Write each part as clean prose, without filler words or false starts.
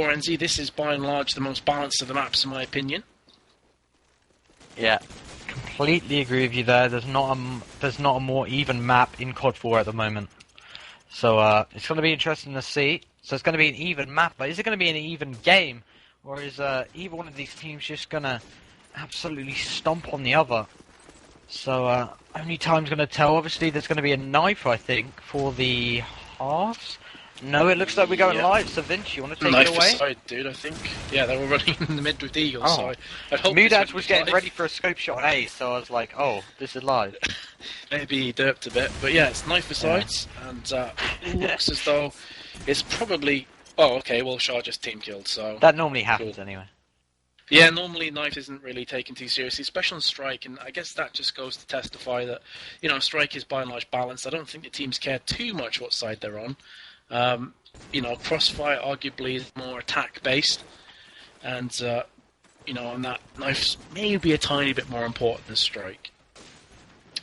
NZ, this is by and large the most balanced of the maps in my opinion. Yeah, completely agree with you there. There's not a more even map in COD 4 at the moment. So it's going to be interesting to see. So it's going to be an even map, but is it going to be an even game? Or is either one of these teams just going to absolutely stomp on the other? So only time's going to tell. Obviously there's going to be a knife, I think, for the halves. No, it looks like we're going live. So Vince, you want to take it away? Knife aside, dude, I think. Yeah, they were running in the mid with Eagles, so I hope Mudaj was getting ready for a scope shot on A, so I was like, oh, this is live. Maybe he derped a bit, but yeah, it's knife aside, and it looks as though it's probably... Oh, okay, well, Shah just team killed, so... That normally happens anyway. Yeah, normally knife isn't really taken too seriously, especially on strike, and I guess that just goes to testify that, you know, strike is by and large balanced. I don't think the teams care too much what side they're on. You know, Crossfire arguably is more attack-based, and, you know, and that knife's maybe a tiny bit more important than strike.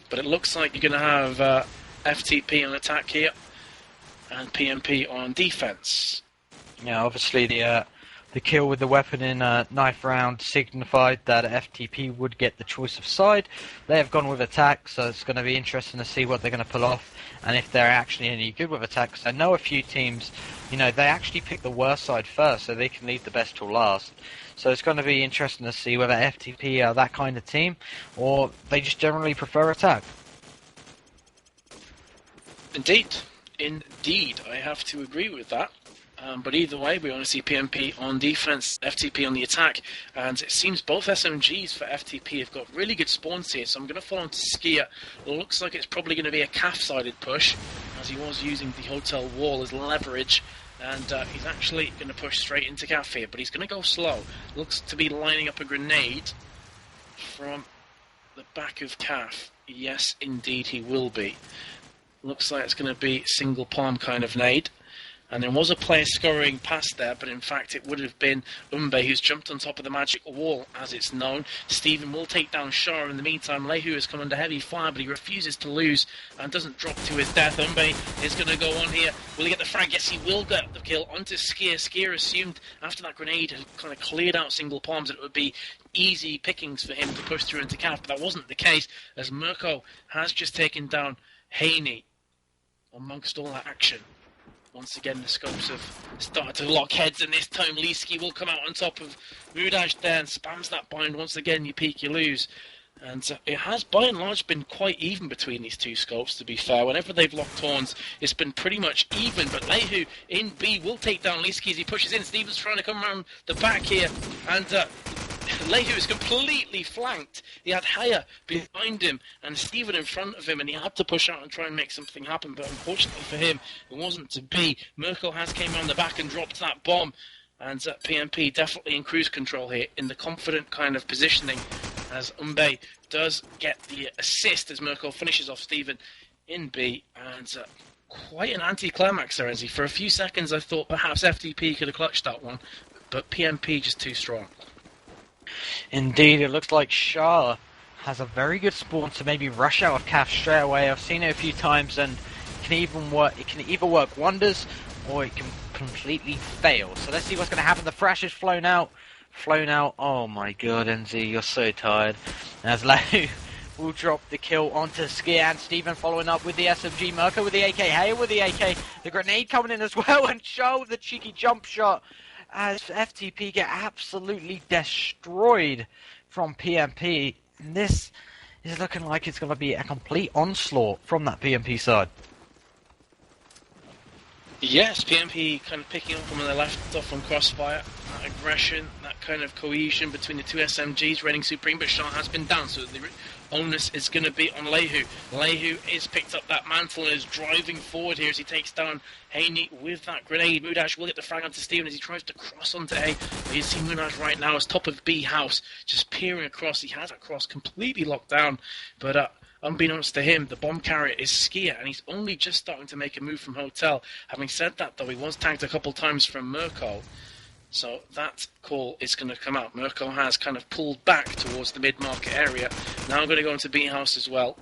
But it looks like you're going to have FTP on attack here, and PMP on defense. Yeah, obviously the kill with the weapon in knife round signified that FTP would get the choice of side. They have gone with attack, so it's going to be interesting to see what they're going to pull off, and if they're actually any good with attack. Because I know a few teams, you know, they actually pick the worst side first, so they can leave the best till last. So it's going to be interesting to see whether FTP are that kind of team, or they just generally prefer attack. Indeed, I have to agree with that. But either way, we want to see PMP on defense, FTP on the attack, and it seems both SMGs for FTP have got really good spawns here, so I'm going to follow on to Skier. It looks like it's probably going to be a calf-sided push, as he was using the hotel wall as leverage, and he's actually going to push straight into calf here, but he's going to go slow. Looks to be lining up a grenade from the back of calf. Yes, indeed he will be. Looks like it's going to be single palm kind of nade. And there was a player scurrying past there, but in fact it would have been Umbe who's jumped on top of the magic wall, as it's known. Stephen will take down Shah. In the meantime, Lehu has come under heavy fire, but he refuses to lose and doesn't drop to his death. Umbe is going to go on here. Will he get the frag? Yes, he will get the kill onto Skier. Skier assumed after that grenade had kind of cleared out single palms that it would be easy pickings for him to push through into calf, but that wasn't the case, as Mirko has just taken down Haney amongst all that action. Once again, the scopes have started to lock heads, and this time Leeski will come out on top of Mudaj there and spams that bind. Once again, you peek, you lose. And it has, by and large, been quite even between these two scopes, to be fair. Whenever they've locked horns, it's been pretty much even. But Lehu in B will take down Leeski as he pushes in. Stevens trying to come around the back here, and Lehu is completely flanked. He had Haya behind him and Stephen in front of him, and he had to push out and try and make something happen, but unfortunately for him, it wasn't to be. Merkel has came around the back and dropped that bomb, and PMP definitely in cruise control here, in the confident kind of positioning, as Umbe does get the assist as Merkel finishes off Stephen in B, and quite an anti-climax there, Enzi. For a few seconds I thought perhaps FTP could have clutched that one, but PMP just too strong. Indeed, it looks like Shah has a very good spawn to maybe rush out of calf straight away. I've seen it a few times, and it can either work wonders or it can completely fail. So let's see what's going to happen. The Thrash is flown out. Oh my god, NZ, you're so tired. As Lehu will drop the kill onto Skier, and Stephen following up with the SMG. Mirko with the AK, Hale with the AK, the grenade coming in as well, and Shah with the cheeky jump shot, as FTP get absolutely destroyed from PMP. And this is looking like it's going to be a complete onslaught from that PMP side. Yes, PMP kind of picking up from where they left off on Crossfire. That aggression, that kind of cohesion between the two SMGs reigning supreme, but Shah has been down, so the onus is going to be on Lehu. Lehu is picked up that mantle and is driving forward here as he takes down Haney with that grenade. Mudaj will get the frag onto Steven as he tries to cross onto A. But you see Mudaj right now as top of B house, just peering across. He has that cross completely locked down, but unbeknownst to him, the bomb carrier is Skier, and he's only just starting to make a move from Hotel. Having said that, though, he was tagged a couple times from Mirko, so that call is going to come out. Mirko has kind of pulled back towards the mid-market area. Now I'm going to go into B house as well.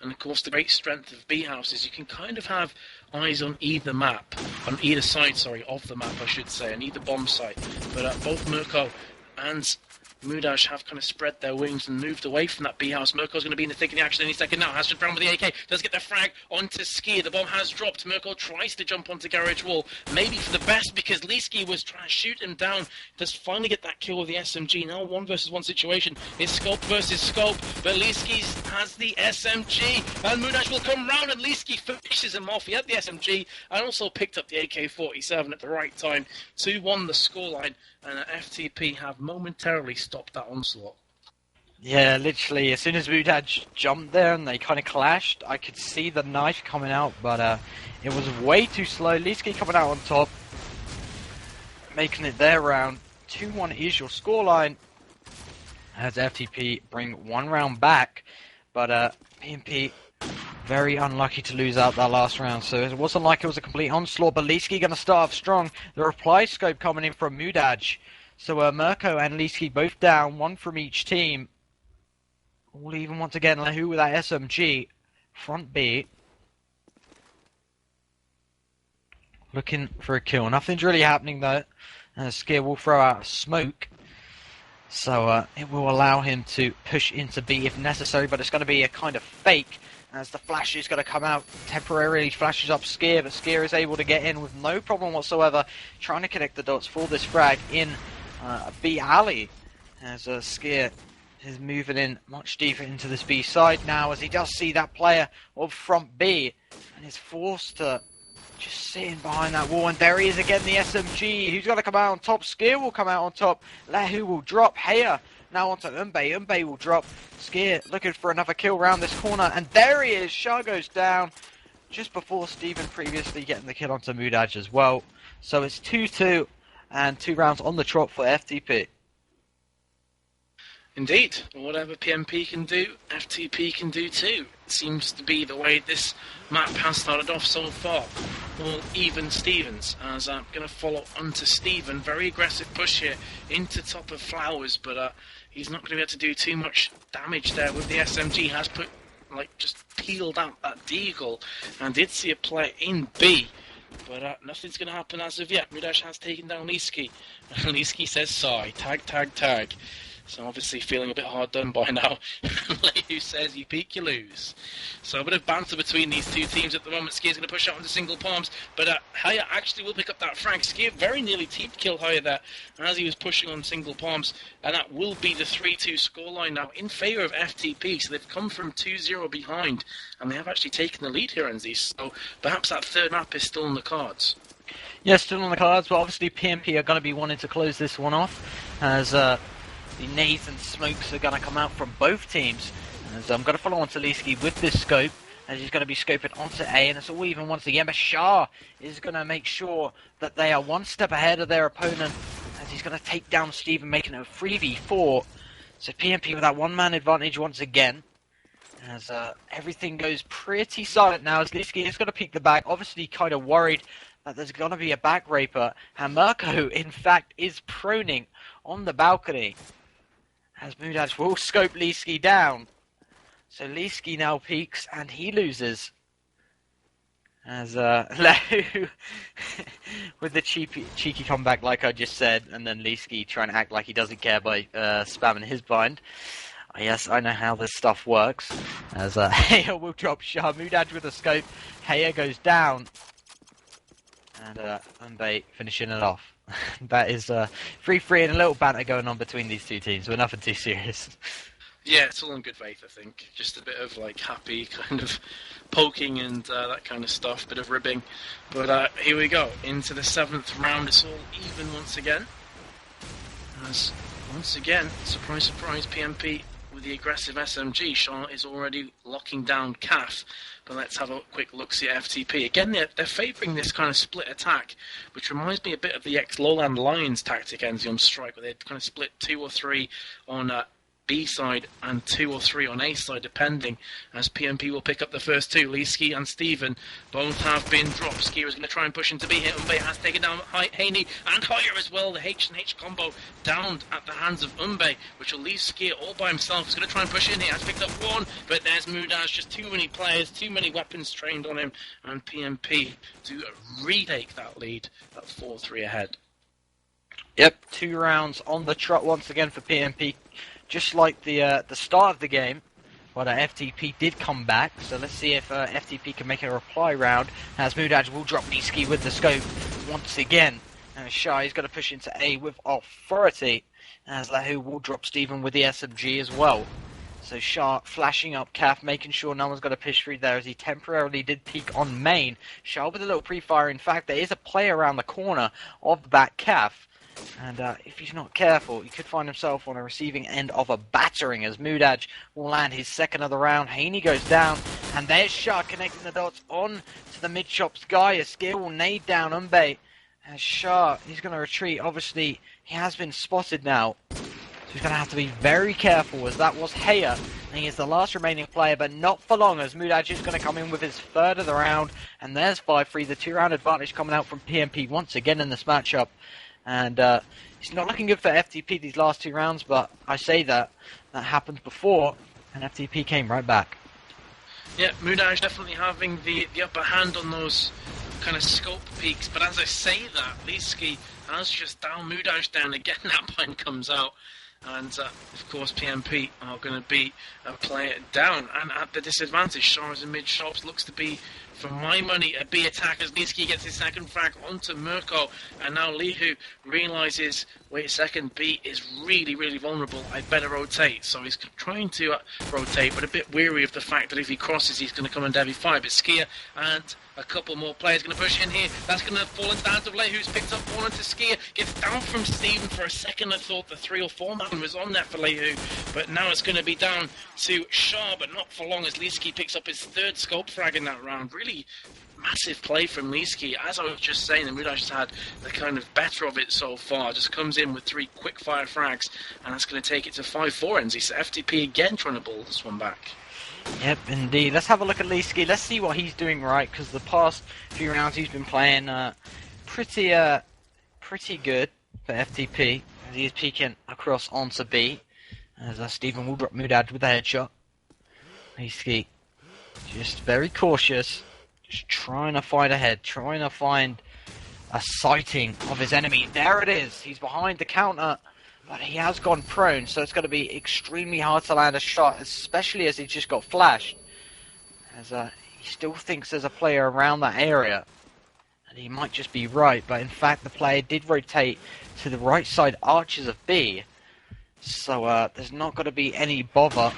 And of course, the great strength of B house is you can kind of have eyes on either map, on either side, of the map, I should say, on either bomb site. But both Mirko and Mudash have kind of spread their wings and moved away from that B house. Mirko's going to be in the thick of the action any second now. Has to round with the AK. Does get the frag onto Ski. The bomb has dropped. Mirko tries to jump onto Garage Wall. Maybe for the best because Leeski was trying to shoot him down. Does finally get that kill with the SMG. Now 1 versus 1 situation. It's Scope versus Scope. But Leeski has the SMG. And Mudash will come round and Leeski finishes him off. He had the SMG and also picked up the AK-47 at the right time. 2-1 the scoreline. And FTP have momentarily stopped that onslaught. Yeah, literally, as soon as Mudaj jumped there and they kind of clashed, I could see the knife coming out, but it was way too slow. Leeski coming out on top, making it their round. 2-1 is your scoreline, as FTP bring 1 round back, but PMP very unlucky to lose out that last round, so it wasn't like it was a complete onslaught, but Leeski going to start off strong. The reply scope coming in from Mudaj. So Mirko and Leeski both down, 1 from each team. All even once again, Lahu with that SMG. Front B. Looking for a kill. Nothing's really happening though. Skier will throw out a smoke. So it will allow him to push into B if necessary, but it's going to be a kind of fake. As the flash is going to come out, temporarily flashes up Skier, but Skier is able to get in with no problem whatsoever, trying to connect the dots for this frag in B alley. As Skier is moving in much deeper into this B side now, as he does see that player of front B, and is forced to just sitting behind that wall, and there he is again, the SMG. Who's going to come out on top? Skier will come out on top. Lahu will drop. Heya now onto Umbe. Umbe will drop. Skier looking for another kill round this corner, and there he is. Shah goes down just before Steven previously getting the kill onto Mudaj as well. So it's 2-2 and 2 rounds on the trot for FTP. Indeed, whatever PMP can do, FTP can do too. It seems to be the way this map has started off so far. All even Stevens, as I'm going to follow onto Steven. Very aggressive push here into top of Flowers, but he's not going to be able to do too much damage there with the SMG. Has put, just peeled out that deagle, and did see a player in B. But nothing's going to happen as of yet. Mudash has taken down Leeski. And Leeski says, sorry, tag, tag, tag. So obviously feeling a bit hard done by now. Who says you peak, you lose. So a bit of banter between these two teams at the moment. Skier's going to push out into single palms, but Haya actually will pick up that frag. Skier very nearly team-killed Haya there as he was pushing on single palms, and that will be the 3-2 scoreline now in favour of FTP. So they've come from 2-0 behind, and they have actually taken the lead here, Enzi. So perhaps that third map is still on the cards. Yes, still on the cards, but obviously PMP are going to be wanting to close this one off, as the nades and smokes are going to come out from both teams. As I'm going to follow on to Leeski with this scope, as he's going to be scoping onto A, and it's all even once again, but Shah is going to make sure that they are 1 step ahead of their opponent, as he's going to take down Steven, making it a 3v4. So PMP with that 1-man advantage once again, as everything goes pretty silent now, as Leeski is going to peek the back, obviously kind of worried that there's going to be a back raper, and Mirko, in fact, is proning on the balcony, as Mudaj will scope Leeski down. So Leeski now peeks, and he loses. As Lahu with the cheeky comeback like I just said, and then Leeski trying to act like he doesn't care by spamming his bind. Yes, I know how this stuff works. As Heya will drop Shah. Mudaj with a scope. Heya goes down. And Umbe finishing it off. That is 3-3 and a little banter going on between these two teams, but nothing too serious. Yeah, it's all in good faith, I think. Just a bit of happy kind of poking and that kind of stuff, bit of ribbing. But here we go, into the 7th round. It's all even once again. As once again, surprise, surprise, PMP with the aggressive SMG. Shaw is already locking down Calf. But let's have a quick look-see at FTP. Again, they're favouring this kind of split attack, which reminds me a bit of the ex-Lowland Lions tactic, Enzi, on strike, where they kind of split 2 or 3 on B side and 2 or 3 on A side, depending, as PMP will pick up the first 2. Leeski and Steven both have been dropped. Skier is going to try and push him to B here. Umbe has taken down Haney and Hoyer as well. The H&H combo downed at the hands of Umbe, which will leave Skier all by himself. He's going to try and push in here. Has picked up 1, but there's Mudaj. Just too many players, too many weapons trained on him, and PMP to retake that lead at 4-3 ahead. Yep, 2 rounds on the trot once again for PMP. Just like the start of the game, but FTP did come back, so let's see if FTP can make a reply round, as Mudaj will drop Niski with the scope once again. And Shah is going to push into A with authority, as Lahu will drop Steven with the SMG as well. So Shah flashing up Calf, making sure no one's got a push through there, as he temporarily did peek on main. Shah with a little pre-fire. In fact, there is a player around the corner of the back Calf. And if he's not careful, he could find himself on a receiving end of a battering, as Mudaj will land his second of the round. Haney goes down, and there's Shah connecting the dots on to the mid-shops guy. A Skier will nade down Umbe. As Shah, he's going to retreat. Obviously, he has been spotted now. So he's going to have to be very careful, as that was Heya. And he is the last remaining player, but not for long, as Mudaj is going to come in with his third of the round. And there's 5-3, the 2-round advantage coming out from PMP once again in this matchup. And it's not looking good for FTP these last 2 rounds, but I say that happened before, and FTP came right back. Yeah, Mudaj definitely having the upper hand on those kind of scope peaks, but as I say that, Leeski has just down Mudaj down again. That point comes out, and of course PMP are going to be a player down, and at the disadvantage. Shah's in mid-shops looks to be, for my money, a B attack, as Leeski gets his second frag onto Mirko, and now Lihu realises, wait a second, B is really, really vulnerable, I better rotate. So he's trying to rotate, but a bit weary of the fact that if he crosses, he's going to come and heavy fire. But Skier and a couple more players going to push in here. That's going to fall into the hands of Lay, who's picked up one into Skier. Gets down from Steven. For a second I thought the 3 or 4 man was on there for Lehu, but now it's going to be down to Shah, but not for long, as Leeski picks up his third scope frag in that round. Really massive play from Leeski. As I was just saying, the Mudaj has had the kind of better of it so far. Just comes in with 3 quick fire frags, and that's going to take it to 5-4 ends. He's FTP again trying to ball this one back. Yep, indeed. Let's have a look at Leeski. Let's see what he's doing right, because the past few rounds he's been playing pretty good for FTP, as he is peeking across onto B, as Steven will drop Mudaj with a headshot. Leeski just very cautious, just trying to find ahead, trying to find a sighting of his enemy. There it is. He's behind the counter, but he has gone prone, so it's going to be extremely hard to land a shot, especially as he just got flashed. As he still thinks there's a player around that area, and he might just be right, but in fact the player did rotate to the right side arches of B, so there's not going to be any bother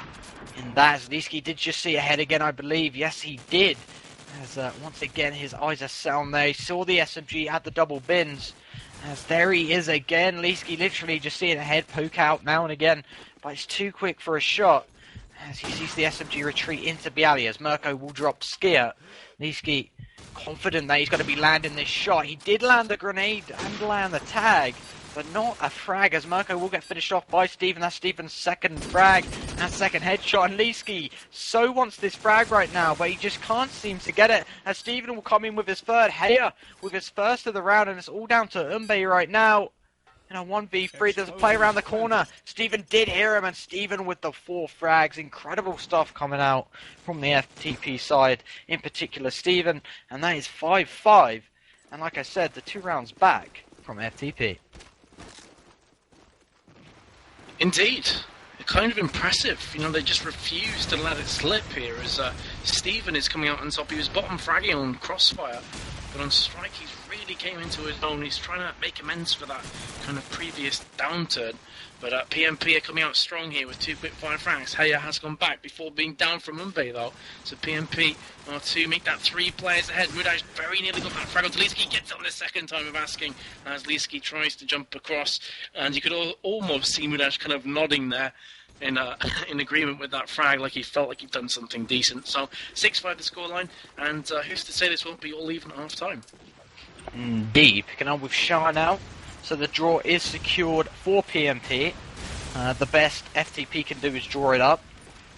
in that. Leeski did just see ahead again, I believe. Yes, he did. As once again his eyes are set on there. He saw the SMG at the double bins. As there he is again. Leeski literally just seeing ahead, poke out now and again, but it's too quick for a shot. As he sees the SMG retreat into Bialy, as Mirko will drop Skier. Leeski confident that he's going to be landing this shot. He did land the grenade and land the tag, but not a frag, as Mirko will get finished off by Steven. That's Steven's second frag and second headshot. And Leeski so wants this frag right now, but he just can't seem to get it, as Steven will come in with his third. Heya with his first of the round, and it's all down to Umbe right now. In a 1v3, there's a play around the corner. Steven did hear him, and Steven with the 4 frags. Incredible stuff coming out from the FTP side, in particular Steven. And that is 5-5. And like I said, the 2 rounds back from FTP. Indeed. Kind of impressive. You know, they just refuse to let it slip here, as Steven is coming out on top. He was bottom fragging on Crossfire, but on Strike he's really came into his own. He's trying to make amends for that kind of previous downturn. But PMP are coming out strong here with 2 quick fire frags. Heya has gone back before being down from Umbe though. So PMP are to make that 3 players ahead. Mudaj very nearly got that frag onto Leeski. Gets it on the second time of asking, as Leeski tries to jump across. And you could almost see Mudaj kind of nodding there in agreement with that frag, like he felt like he'd done something decent. So 6-5 the scoreline, and who's to say this won't be all even at half time? Indeed. Picking up with Shah now. So the draw is secured for PMP. The best FTP can do is draw it up,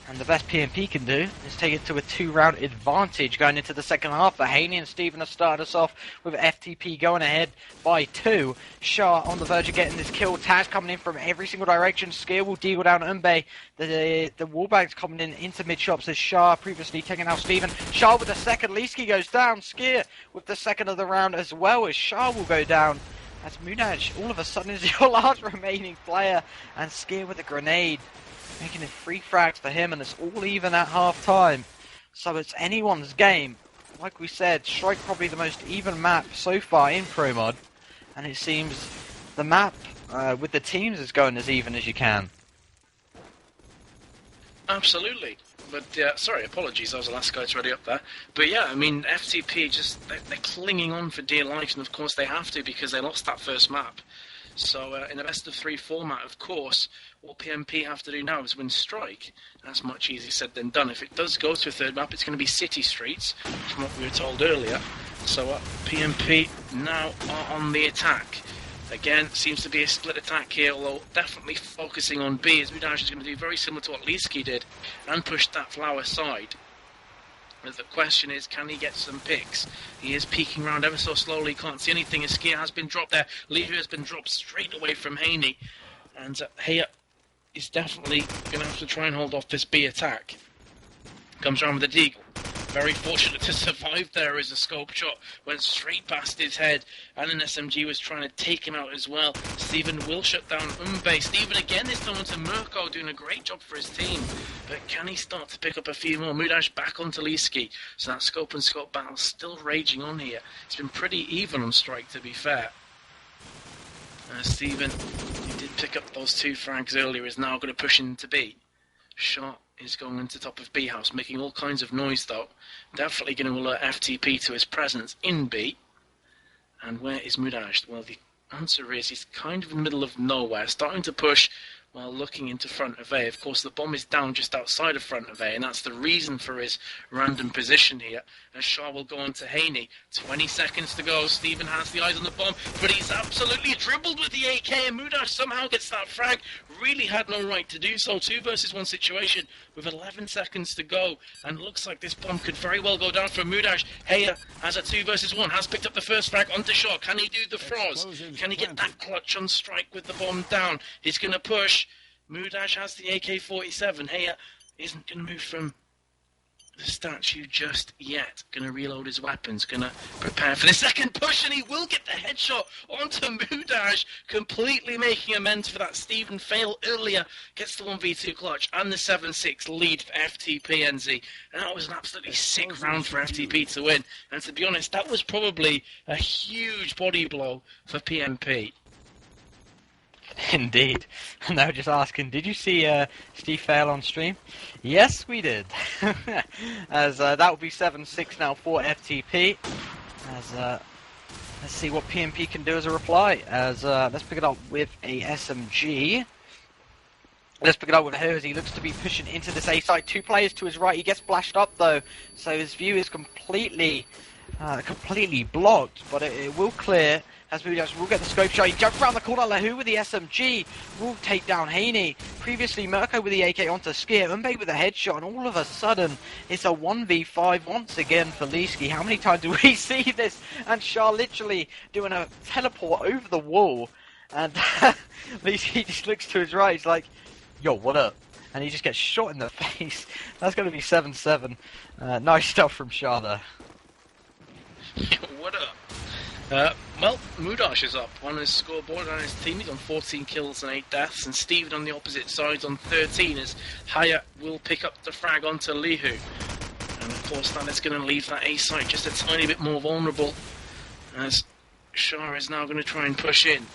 and the best PMP can do is take it to a 2-round advantage going into the second half. But Haney and Steven have started us off with FTP going ahead by 2. Shah on the verge of getting this kill. Taz coming in from every single direction. Skier will deagle down Umbe. The wallbang's coming in into mid-shops as Shah previously taking out Steven. Shah with the second. Leesky goes down. Skier with the second of the round as well as Shah will go down. As Munaj all of a sudden is your last remaining player, and Skier with a grenade, making it 3 frags for him, and it's all even at half time. So it's anyone's game. Like we said, Strike probably the most even map so far in Pro Mod, and it seems the map with the teams is going as even as you can. Absolutely. But, sorry, apologies, I was the last guy to ready up there. But yeah, I mean, FTP, just, they're clinging on for dear life, and of course they have to because they lost that first map. So, in a best-of-3 format, of course, what PMP have to do now is win Strike. That's much easier said than done. If it does go to a third map, it's going to be City Streets, from what we were told earlier. So, PMP now are on the attack. Again, seems to be a split attack here, although definitely focusing on B, as Mudash is going to do very similar to what Leesky did, and push that flower side. But the question is, can he get some picks? He is peeking around ever so slowly, can't see anything. His skier has been dropped there. Lihu has been dropped straight away from Haney. And Heya is definitely going to have to try and hold off this B attack. Comes around with the deagle. Very fortunate to survive there as a scope shot went straight past his head, and an SMG was trying to take him out as well. Steven will shut down Umbe. Steven again this time onto Mirko, doing a great job for his team. But can he start to pick up a few more? Mudash back onto Leesky. So that scope and scope battle still raging on here. It's been pretty even on Strike, to be fair. Steven, who did pick up those 2 frags earlier, is now going to push into B. Shot is going into top of B house, making all kinds of noise though. Definitely going to alert FTP to his presence in B. And where is Mudash? Well, the answer is he's kind of in the middle of nowhere, starting to push while looking into front of A. Of course, the bomb is down just outside of front of A, and that's the reason for his random position here. As Shah will go on to Haney. 20 seconds to go. Steven has the eyes on the bomb, but he's absolutely dribbled with the AK, and Mudash somehow gets that frag. Really had no right to do so. 2 versus 1 situation with 11 seconds to go, and looks like this bomb could very well go down for Mudash. Heya has a 2 versus 1, has picked up the first frag onto Shah. Can he do the froze? Can he get that clutch on Strike with the bomb down? He's going to push. Mudash has the AK-47. Heya isn't going to move from the statue just yet. Going to reload his weapons. Going to prepare for the second push, and he will get the headshot onto Mudash, completely making amends for that Steven fail earlier. Gets the 1v2 clutch and the 7-6 lead for FTP NZ. And that was an absolutely sick round for FTP to win. And to be honest, that was probably a huge body blow for PMP. Indeed. And they were just asking, did you see Steve fail on stream? Yes, we did. As that will be 7-6 now for FTP. As let's see what PMP can do as a reply. As let's pick it up with a SMG. Let's pick it up with her as he looks to be pushing into this A side. 2 players to his right. He gets splashed up though, so his view is completely blocked. But it will clear. As Mudash will get the scope shot, he jumps around the corner. Lahu with the SMG will take down Haney. Previously, Mirko with the AK onto Skier. Umbe with a headshot, and all of a sudden, it's a 1v5 once again for Leesky. How many times do we see this? And Shah literally doing a teleport over the wall. And Leesky just looks to his right. He's like, yo, what up? And he just gets shot in the face. That's going to be 7-7. Nice stuff from Shah there. What up? Well, Mudash is up on his scoreboard and his team. He's on 14 kills and 8 deaths, and Steven on the opposite side on 13 as Haya will pick up the frag onto Lihu. And of course that is going to leave that A site just a tiny bit more vulnerable, as Shah is now going to try and push in.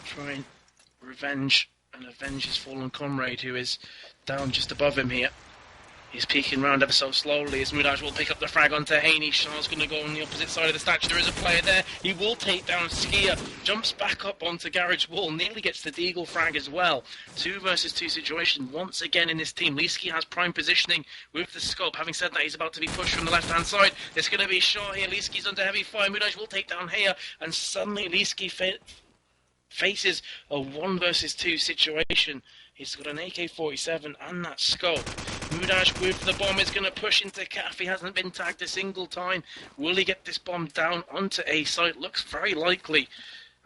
Try and avenge his fallen comrade who is down just above him here. He's peeking round ever so slowly as Mudash will pick up the frag onto Haney. Shah's going to go on the opposite side of the statue. There is a player there. He will take down Skier. Jumps back up onto Garage Wall. Nearly gets the Deagle frag as well. 2 versus 2 situation once again in this team. Leesky has prime positioning with the scope. Having said that, he's about to be pushed from the left-hand side. It's going to be Shah here. Leesky's under heavy fire. Mudash will take down here. And suddenly Leesky faces a 1 versus 2 situation. He's got an AK-47 and that scope. Mudash with the bomb is going to push into Calf. He hasn't been tagged a single time. Will he get this bomb down onto A site? Looks very likely.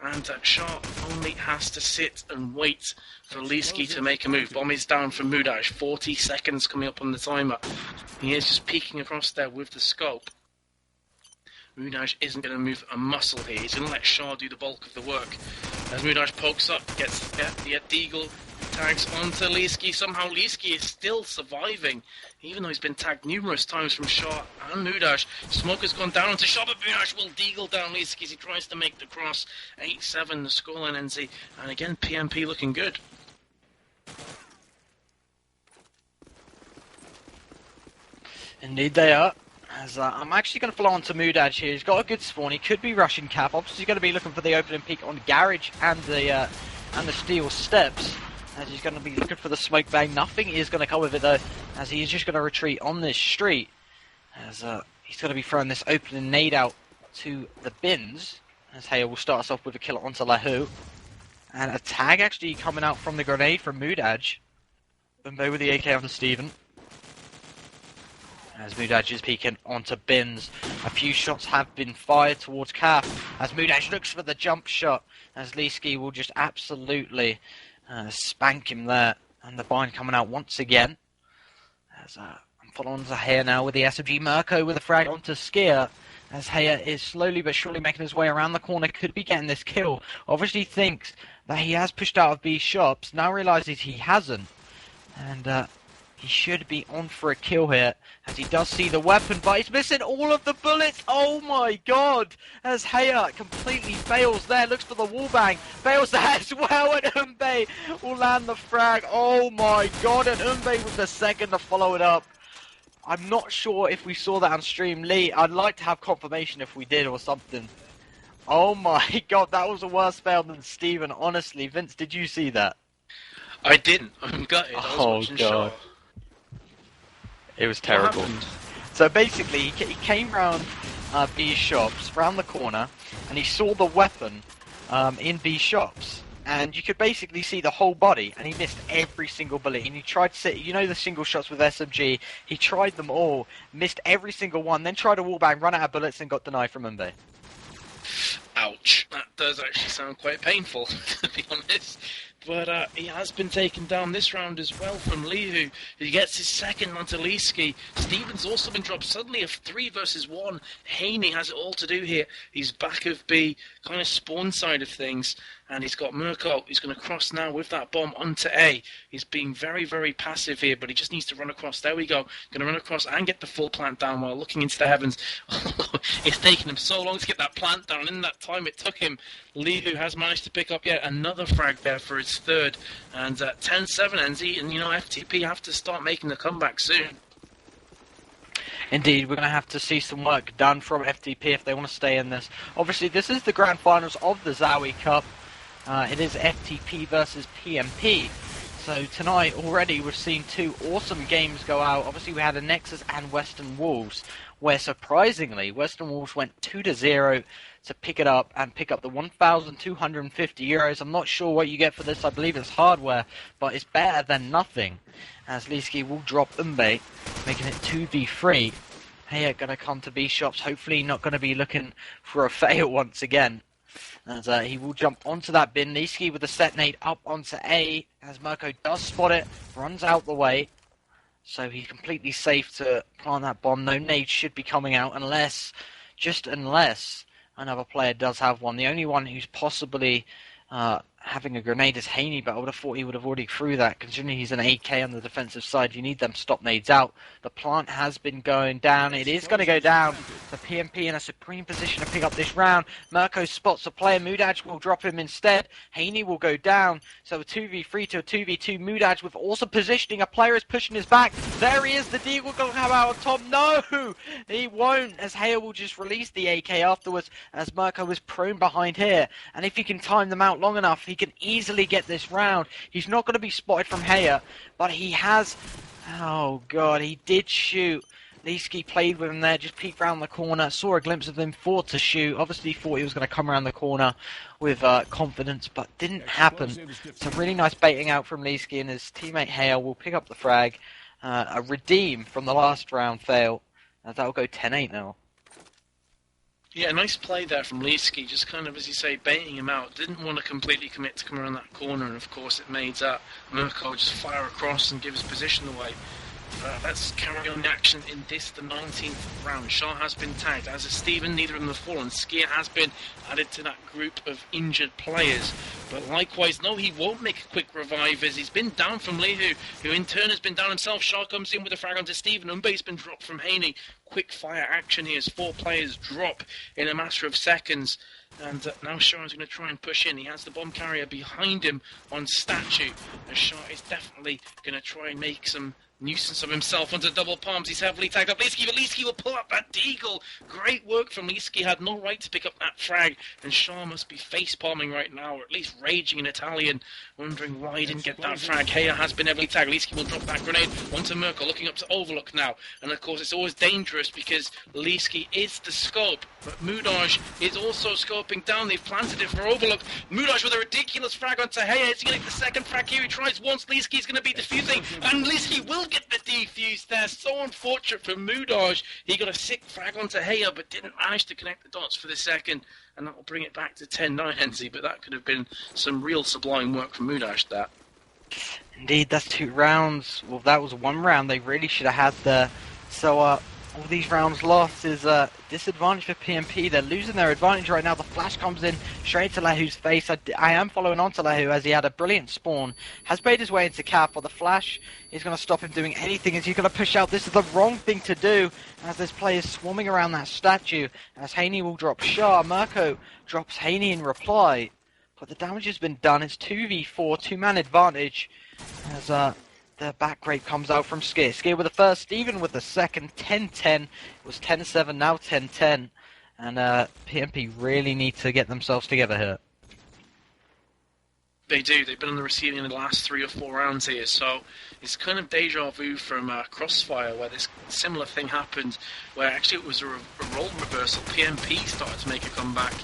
And Shah only has to sit and wait for Leeski to make a move. Bomb is down from Mudash. 40 seconds coming up on the timer. He is just peeking across there with the scope. Mudash isn't going to move a muscle here. He's going to let Shah do the bulk of the work. As Mudash pokes up, gets Deagle, tags onto Leeski. Somehow Leeski is still surviving, even though he's been tagged numerous times from Shah and Mudash. Smoke has gone down onto Shah, but Mudash will Deagle down Leeski as he tries to make the cross. 8-7 the scoreline, NZ. And again, PMP looking good. Indeed they are. As I'm actually going to follow on to Mudash here. He's got a good spawn. He could be rushing Cap. Obviously he's going to be looking for the opening peak on Garage and the steel steps. As he's going to be looking for the smoke bang. Nothing is going to come with it though, as he is just going to retreat on this street. As he's going to be throwing this opening nade out to the bins. As Haya will start us off with a kill onto Lahu. And a tag actually coming out from the grenade from Mudaj. Bumbo with the AK onto Steven. As Mudaj is peeking onto bins. A few shots have been fired towards Calf. As Mudaj looks for the jump shot. As Leeski will just absolutely spank him there. And the bind coming out once again. As I'm following to Haya now with the SMG. Mirko with a frag onto Skier. As Haya is slowly but surely making his way around the corner. Could be getting this kill. Obviously thinks that he has pushed out of B shops. Now realises he hasn't. And he should be on for a kill here, as he does see the weapon, but he's missing all of the bullets. Oh my god! As Haya completely fails there, looks for the wallbang, fails that as well, and Umbe will land the frag. Oh my god, and Umbe was the second to follow it up. I'm not sure if we saw that on stream, Lee. I'd like to have confirmation if we did or something. Oh my god, that was a worse fail than Steven, honestly. Vince, did you see that? I didn't. I'm gutted. I was watching Shaw. It was terrible. So basically, he came round B shops, round the corner, and he saw the weapon in B shops. And you could basically see the whole body, and he missed every single bullet. And he tried to sit, you know the single shots with SMG, he tried them all, missed every single one, then tried a wallbang, ran out of bullets, and got denied from Mumbai. Ouch. That does actually sound quite painful, to be honest. But he has been taken down this round as well from Lihu. He gets his second onto Leeski. Steven's also been dropped suddenly of 3 versus 1. Haney has it all to do here. He's back of B, kind of spawn side of things. And he's got Mirko. He's going to cross now with that bomb onto A. He's being very, very passive here, but he just needs to run across. There we go. Going to run across and get the full plant down while looking into the heavens. It's taken him so long to get that plant down. In that time it took him, Lihu has managed to pick up yet another frag there for his third. And 10-7 NZ, and you know, FTP have to start making the comeback soon. Indeed, we're going to have to see some work done from FTP if they want to stay in this. Obviously, this is the grand finals of the Zowie Cup. It is FTP versus PMP. So tonight already we've seen 2 awesome games go out. Obviously we had a Nexus and Western Wolves, where surprisingly Western Wolves went 2-0 to pick it up and pick up the €1,250. I'm not sure what you get for this. I believe it's hardware, but it's better than nothing. As Leeski will drop Umbe, making it 2v3. Hey, going to come to B shops. Hopefully not going to be looking for a fail once again. As he will jump onto that bin. Leeski with the set nade up onto A. As Mirko does spot it, runs out the way. So he's completely safe to plant that bomb. No nade should be coming out unless, just unless, another player does have one. The only one who's possibly having a grenade is Haney, but I would have thought he would have already threw that. Considering he's an AK on the defensive side, you need them stop nades out. The plant has been going down. It is going to go down. The PMP in a supreme position to pick up this round. Mirko spots a player. Mudaj will drop him instead. Haney will go down. So a 2v3 to a 2v2. Mudaj with also positioning. A player is pushing his back. There he is. The Deagle will come out on top. No! He won't, as Hale will just release the AK afterwards, as Mirko is prone behind here. And if he can time them out long enough, he can easily get this round. He's not going to be spotted from Haya, but he has... Oh god, he did shoot Leeski played with him there, just peeked round the corner, saw a glimpse of him, thought to shoot. Obviously thought he was going to come around the corner with confidence, but didn't happen. So really nice baiting out from Leeski, and his teammate Hale will pick up the frag. A redeem from the last round fail. That'll go 10-8 now. Yeah, nice play there from Leeski, just kind of, as you say, baiting him out. Didn't want to completely commit to come around that corner, and of course it made Mirko just fire across and give his position away. Let's carry on the action in this, the 19th round. Shaw has been tagged, as is Steven. Neither of them have fallen. Skier has been added to that group of injured players. But likewise, no, he won't make a quick revive, as he's been down from Lehu, who in turn has been down himself. Shaw comes in with a frag onto Steven. Umbe's been dropped from Haney. Quick fire action here as 4 players drop in a matter of seconds. And now Shaw is going to try and push in. He has the bomb carrier behind him on statue. And Shaw is definitely going to try and make some nuisance of himself onto double palms. He's heavily tagged up Leeski, but Leeski will pull up that deagle. Great work from Leeski. Had no right to pick up that frag, and Shaw must be face-palming right now, or at least raging in Italian, wondering why he didn't get that frag. Heya has been heavily tagged. Leeski will drop that grenade onto Mirko, looking up to Overlook now. And of course it's always dangerous because Leeski is the scope, but Mudaj is also scoping down. They've planted it for Overlook. Mudaj with a ridiculous frag onto Heya. Is he going to get the second frag here? He tries once. Leeski's going to be defusing, and Leeski will get the defuse there. So unfortunate for Mudaj. He got a sick frag onto Heya, but didn't manage to connect the dots for the second, and that will bring it back to 10-9, Enzi. But that could have been some real sublime work from Mudaj there. Indeed, that's 2 rounds. Well, that was 1 round they really should have had there. So, all these rounds lost is a disadvantage for PMP. They're losing their advantage right now. The flash comes in straight to Lehu's face. I am following on to Lehu as he had a brilliant spawn. Has made his way into cap, but the flash is going to stop him doing anything as he's going to push out. This is the wrong thing to do as there's players swarming around that statue. As Haney will drop Shah. Mirko drops Haney in reply. But the damage has been done. It's 2v4, 2-man advantage. As the back rate comes out from Skier. Skier with the first, Steven with the second. 10-10. It was 10-7, now 10-10. And PMP really need to get themselves together here. They do. They've been on the receiving end of the last 3 or 4 rounds here, so it's kind of deja vu from Crossfire, where this similar thing happened, where actually it was a role reversal. PMP started to make a comeback,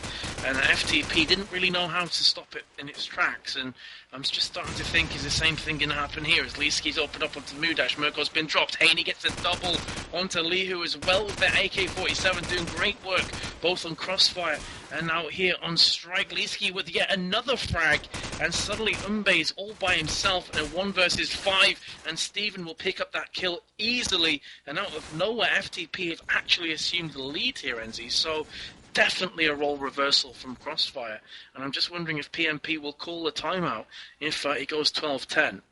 and FTP didn't really know how to stop it in its tracks, and I'm just starting to think, is the same thing going to happen here? As Leeski's opened up onto Mudash, Mirko's been dropped, Haney gets a double onto Lehu as well with their AK-47, doing great work, both on Crossfire and now here on Strike. Leeski with yet another frag, and suddenly Umbe's all by himself in a 1 versus 5, and Steven will pick up that kill easily, and out of nowhere FTP have actually assumed the lead here, Enzi, so definitely a role reversal from Crossfire, and I'm just wondering if PMP will call the timeout if it goes 12-10.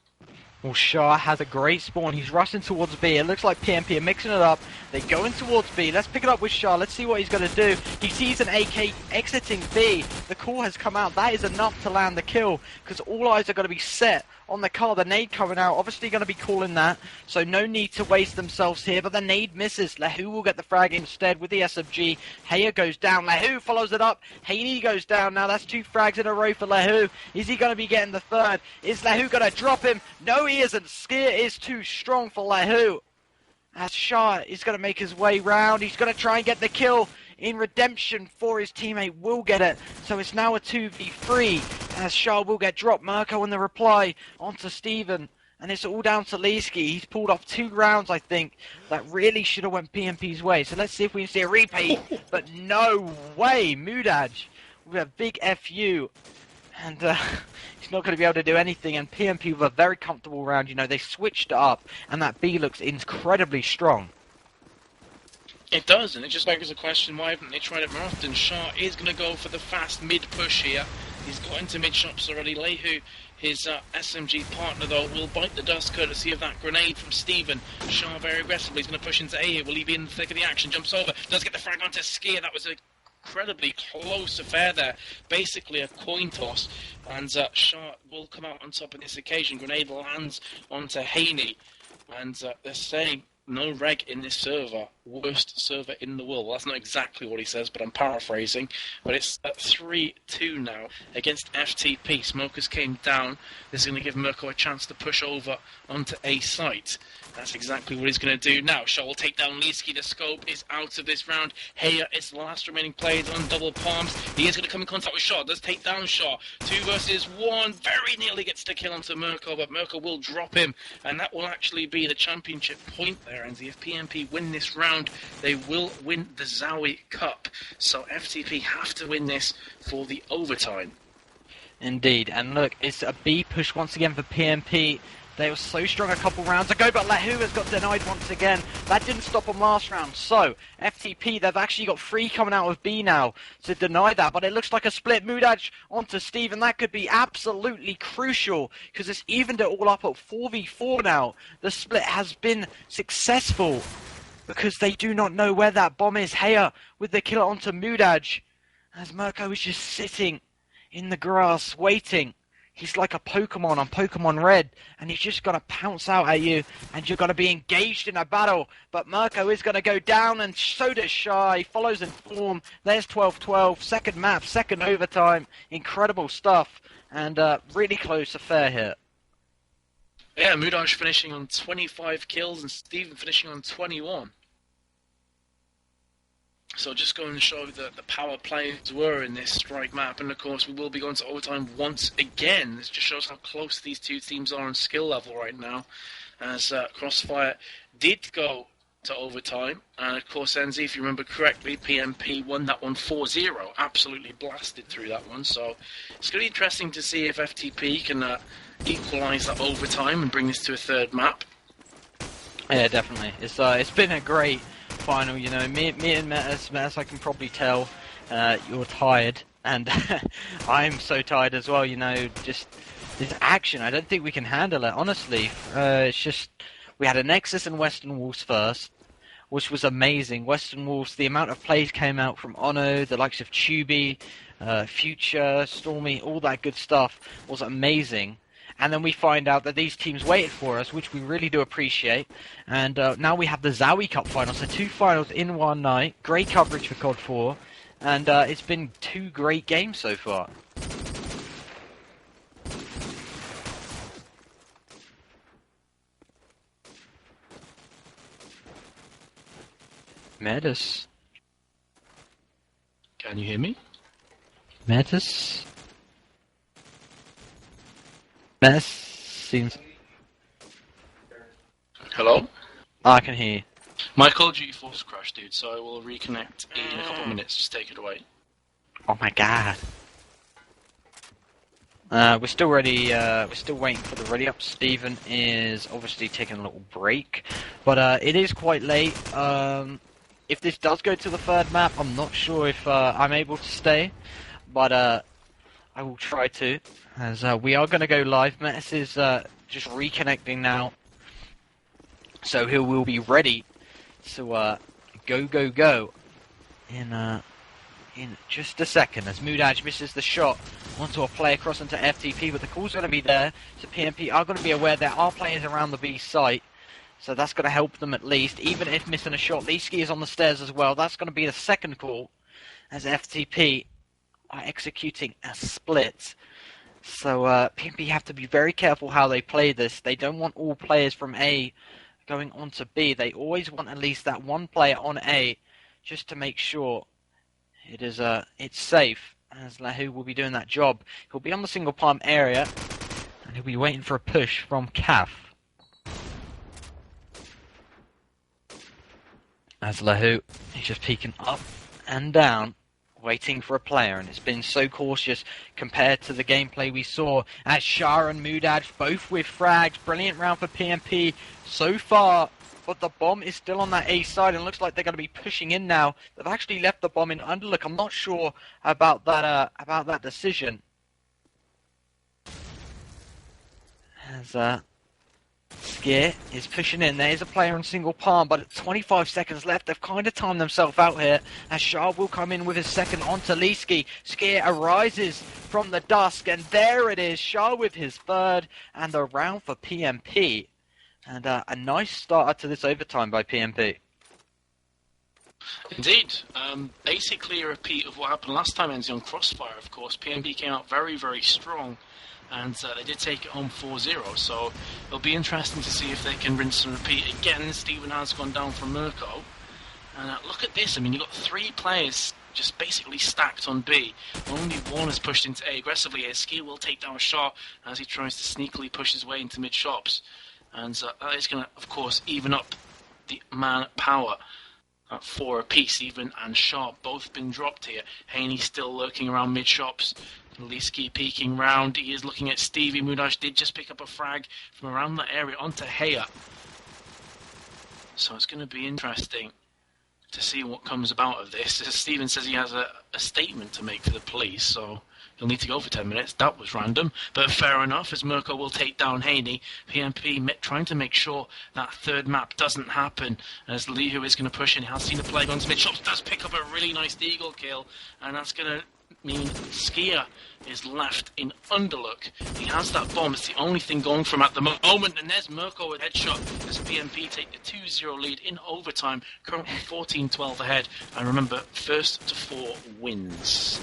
Well, Shah has a great spawn. He's rushing towards B. It looks like PMP are mixing it up. They're going towards B. Let's pick it up with Shah. Let's see what he's going to do. He sees an AK exiting B. The call has come out. That is enough to land the kill, because all eyes are going to be set on the car. The nade coming out, obviously going to be calling that, so no need to waste themselves here, but the nade misses. Lehu will get the frag instead with the SMG. Heya goes down. Lehu follows it up. Haney goes down. Now that's 2 frags in a row for Lehu. Is he going to be getting the third? Is Lehu going to drop him? No, he isn't. Skier is too strong for Lehu. As Shah is going to make his way round. He's going to try and get the kill in redemption for his teammate. Will get it. So it's now a 2v3 as Shah will get dropped. Mirko in the reply onto Steven. And it's all down to Leeski. He's pulled off 2 rounds, I think, that really should have went PMP's way. So let's see if we can see a repeat. But no way. Mudaj with a big FU. And he's not going to be able to do anything. And PMP with a very comfortable round. You know, they switched it up. And that B looks incredibly strong. It does, and it just begs the question, why haven't they tried it more often? Shah is going to go for the fast mid-push here. He's got into mid-shops already. Lehu, his SMG partner, though, will bite the dust courtesy of that grenade from Steven. Shah very aggressively. He's going to push into A here. Will he be in the thick of the action? Jumps over. Does get the frag onto Skier. That was an incredibly close affair there. Basically a coin toss. And Shah will come out on top on this occasion. Grenade lands onto Haney. And they're saying, no reg in this server, worst server in the world. Well, that's not exactly what he says, but I'm paraphrasing. But it's at 3-2 now against FTP. Smokers came down. This is going to give Mirko a chance to push over onto A site. That's exactly what he's going to do now. Shaw will take down Leeski. The scope is out of this round. Heya is the last remaining player on double palms. He is going to come in contact with Shaw. Does take down Shaw. 2 versus 1. Very nearly gets the kill onto Mirko, but Mirko will drop him. And that will actually be the championship point there. And if PMP win this round, they will win the Zowie Cup. So FTP have to win this for the overtime. Indeed, and look, it's a B push once again for PMP. They were so strong a couple rounds ago, but Lahu has got denied once again. That didn't stop them last round. So, FTP, they've actually got 3 coming out of B now to deny that. But it looks like a split Mudaj onto Steve, and that could be absolutely crucial, because it's evened it all up at 4v4 now. The split has been successful, because they do not know where that bomb is. Heya with the kill onto Mudaj, as Mirko is just sitting in the grass, waiting. He's like a Pokemon on Pokemon Red, and he's just going to pounce out at you, and you're going to be engaged in a battle. But Mirko is going to go down, and so does Shy. He follows in form. There's 12-12, second map, second overtime. Incredible stuff, and really close affair here. Yeah, Mudaj finishing on 25 kills, and Steven finishing on 21. So just going to show that the power players were in this strike map, and of course we will be going to overtime once again. This just shows how close these two teams are on skill level right now, as Crossfire did go to overtime, and of course NZ, if you remember correctly, PMP won that one 4-0, absolutely blasted through that one. So it's going to be interesting to see if FTP can equalise that overtime and bring this to a third map. Yeah, definitely. It's been a great final, you know. Me and Metas, I can probably tell you're tired, and I'm so tired as well, you know. Just this action, I don't think we can handle it, honestly. It's just, we had a Nexus and Western Wolves first, which was amazing. Western Wolves, the amount of plays came out from Ono, the likes of Tubi, Future, Stormy, all that good stuff was amazing. And then we find out that these teams waited for us, which we really do appreciate. And now we have the Zowie Cup final, so 2 finals in one night. Great coverage for COD 4, and it's been 2 great games so far. Metas. Can you hear me? Metas? Metas seems... Hello? Oh, I can hear you. My Call of Duty force crashed, dude, so I will reconnect in a couple of minutes. Just take it away. Oh my god. We're still ready, we're still waiting for the ready up. Steven is obviously taking a little break, but it is quite late. If this does go to the third map, I'm not sure if I'm able to stay, but I will try to, as we are going to go live. Metis is just reconnecting now, so he will be ready to go in just a second, as Mudaj misses the shot onto a play across into FTP, but the call's going to be there, so PMP are going to be aware there are players around the B site, so that's going to help them at least, even if missing a shot. Leeski is on the stairs as well. That's going to be the second call, as FTP are executing a split. So PMP have to be very careful how they play this. They don't want all players from A going on to B. They always want at least that one player on A, just to make sure it is it's safe, as Lahu will be doing that job. He'll be on the single palm area, and he'll be waiting for a push from CAF. As Lahu, he's just peeking up and down, waiting for a player, and it's been so cautious compared to the gameplay we saw as Shah and Mudaj both with frags. Brilliant round for PMP so far, but the bomb is still on that A side, and looks like they're going to be pushing in now. They've actually left the bomb in underlook. I'm not sure about that decision. As Skier is pushing in. There's a player on single palm, but at 25 seconds left, they've kind of timed themselves out here, as Shah will come in with his second onto Leeski. Skier arises from the dusk, and there it is, Shah with his third, and the round for PMP. And a nice starter to this overtime by PMP. Indeed. Basically a repeat of what happened last time Enzi on Crossfire, of course. PMP came out very, very strong, and they did take it home 4-0, so it'll be interesting to see if they can rinse and repeat again. Steven has gone down from Mirko, and look at this. I mean, you've got 3 players just basically stacked on B. Only one is pushed into A aggressively. Ski will take down Shaw as he tries to sneakily push his way into mid-shops, and that is going to, of course, even up the man power. At 4 apiece, even and Sharp both been dropped here. Haney still lurking around mid-shops. Liski peeking round. He is looking at Stevie. Mudash did just pick up a frag from around that area onto Heya. So it's going to be interesting to see what comes about of this. Steven says he has a statement to make to the police, so he'll need to go for 10 minutes. That was random, but fair enough, as Mirko will take down Haney. PMP trying to make sure that third map doesn't happen, as Lihu is going to push in. He has seen a play on mid-shops, does pick up a really nice Deagle kill, and that's going to mean Skier is left in underlook. He has that bomb, it's the only thing going for him at the moment, and there's Mirko with headshot as PMP take the 2-0 lead in overtime, currently 14-12 ahead, and remember, first to 4 wins.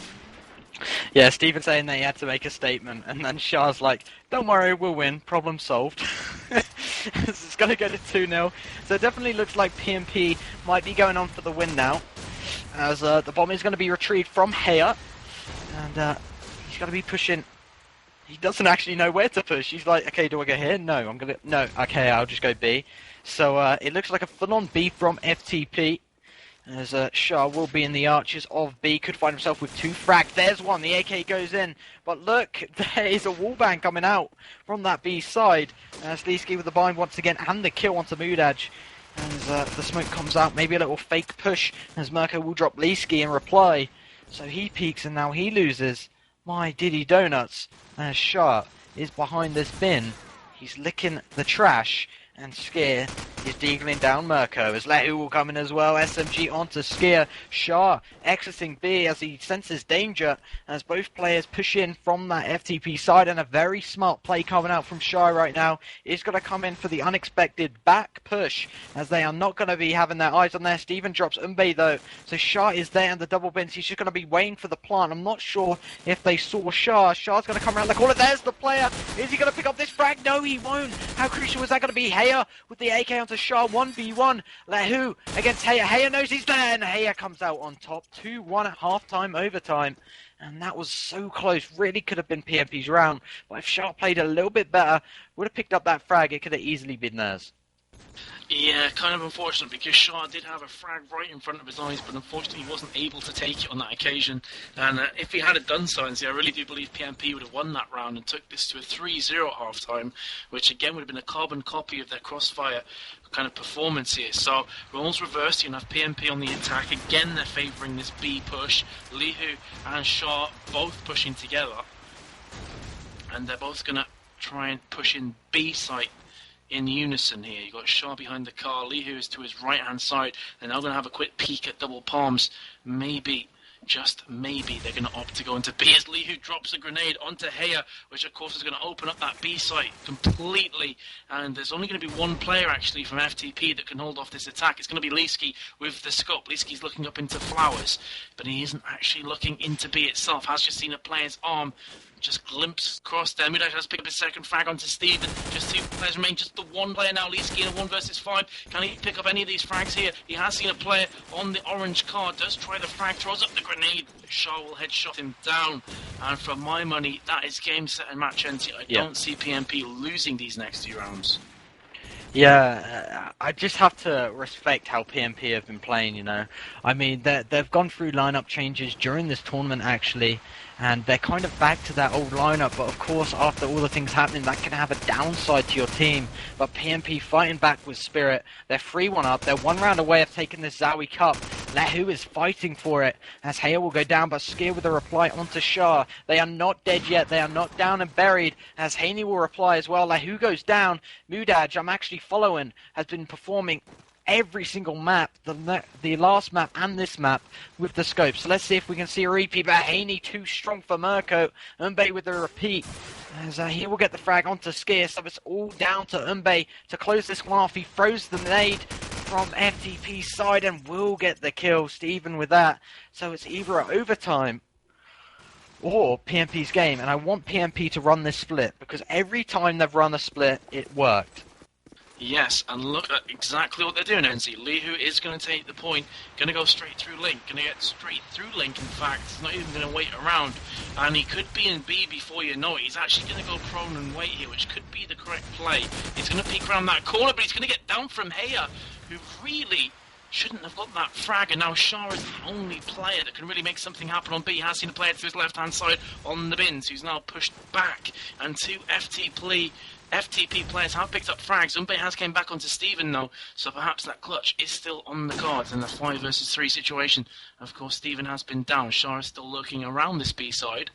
Yeah, Steven saying that he had to make a statement, and then Shah's like, don't worry, we'll win, problem solved. It's going to go to 2-0, so it definitely looks like PMP might be going on for the win now, as the bomb is going to be retrieved from Heya, and he's going to be pushing. He doesn't actually know where to push. He's like, okay, do I go here? No, no, okay, I'll just go B. So it looks like a full-on B from FTP. As Shah will be in the arches of B, could find himself with 2 frags. There's one, the AK goes in. But look, there is a wallbang coming out from that B side. As Liski with the bind once again, and the kill onto Mudaj. As the smoke comes out, maybe a little fake push, as Mirko will drop Liski in reply. So he peeks and now he loses. My Diddy Donuts. As Shah is behind this bin. He's licking the trash. And Skier is deagling down Mirko as Lehu will come in as well. SMG onto Skier. Shah exiting B as he senses danger as both players push in from that FTP side, and a very smart play coming out from Shah right now is going to come in for the unexpected back push as they are not going to be having their eyes on there. Steven drops Umbe though, so Shah is there in the double bins. He's just going to be waiting for the plant. I'm not sure if they saw Shah. Shah's going to come around the corner. There's the player. Is he going to pick up this frag? No, he won't. How crucial is that going to be? Heya with the AK onto Shah, 1v1. Lehu against Heya. Heya knows he's there, and Heya comes out on top. 2-1 at half-time overtime. And that was so close. Really could have been PMP's round. But if Shah played a little bit better, would have picked up that frag. It could have easily been theirs. Yeah, kind of unfortunate because Shaw did have a frag right in front of his eyes, but unfortunately he wasn't able to take it on that occasion. And if he had done so, I really do believe PMP would have won that round and took this to a 3-0 at half-time, which again would have been a carbon copy of their Crossfire kind of performance here. So roles reversed, you have PMP on the attack. Again, they're favouring this B push. Lihu and Shaw both pushing together. And they're both going to try and push in B site in unison here. You've got Shaw behind the car, Lihu is to his right-hand side. They're now going to have a quick peek at double palms. Maybe, just maybe, they're going to opt to go into B as Lihu drops a grenade onto Heya, which of course is going to open up that B site completely. And there's only going to be one player actually from FTP that can hold off this attack. It's going to be Liski with the scope. Liski's looking up into flowers, but he isn't actually looking into B itself. Has just seen a player's arm just glimpse across there. Mudaj has picked up his second frag onto Steven. Just 2 players remain. Just the one player now. Liski in a 1 versus 5. Can he pick up any of these frags here? He has seen a player on the orange car. Does try the frag. Throws up the grenade. Shaw will headshot him down. And for my money, that is game, set, and match ended. I don't see PMP losing these next 2 rounds. Yeah, I just have to respect how PMP have been playing, you know. I mean, they've gone through lineup changes during this tournament, actually, and they're kind of back to that old lineup, but of course, after all the things happening, that can have a downside to your team. But PMP fighting back with spirit. They're 3-1 up. They're 1 round away of taking this Zowie Cup. Lehu is fighting for it, as Heya will go down, but Skier with a reply onto Shah. They are not dead yet. They are not down and buried, as Haney will reply as well. Lehu goes down. Mudaj, I'm actually following, has been performing every single map, the last map and this map with the scope. So let's see if we can see a repeat, but Haney too strong for Mirko. Umbe with the repeat, as he will get the frag onto Skier, so it's all down to Umbe to close this one off. He throws the nade, from FTP's side and will get the kill. Steven with that. So it's either an overtime or PMP's game. And I want PMP to run this split because every time they've run a split, it worked. Yes, and look at exactly what they're doing, NZ. Lihu is going to take the point, going to go straight through Link, going to get straight through Link, in fact. He's not even going to wait around, and he could be in B before you know it. He's actually going to go prone and wait here, which could be the correct play. He's going to peek around that corner, but he's going to get down from Heya, who really shouldn't have got that frag, and now Shah is the only player that can really make something happen on B. He has seen a player to his left-hand side on the bins, who's now pushed back, and two FTP players have picked up frags. Umbe has came back onto Steven now, so perhaps that clutch is still on the cards in the 5 versus 3 situation. Of course, Steven has been down. Shah is still lurking around this B side.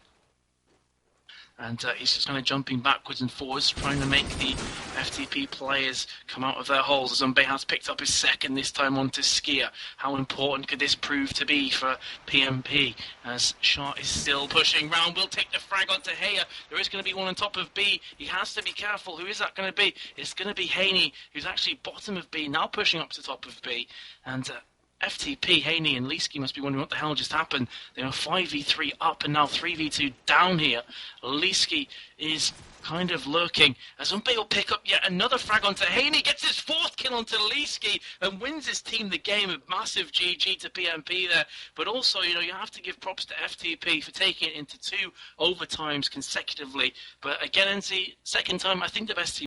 And he's just kind of jumping backwards and forwards, trying to make the FTP players come out of their holes. As Umbe has picked up his second, this time onto Skier. How important could this prove to be for PMP? As Shah is still pushing round, will take the frag onto Heya. There is going to be one on top of B. He has to be careful. Who is that going to be? It's going to be Haney, who's actually bottom of B, now pushing up to top of B. And FTP, Haney and Leesky must be wondering what the hell just happened. They are 5v3 up and now 3v2 down here. Leesky is kind of lurking as Umbe will pick up yet another frag onto Haney, gets his 4th kill onto Leesky and wins his team the game. A massive GG to PMP there. But also, you have to give props to FTP for taking it into 2 overtimes consecutively. But again, NC, second time, I think the best team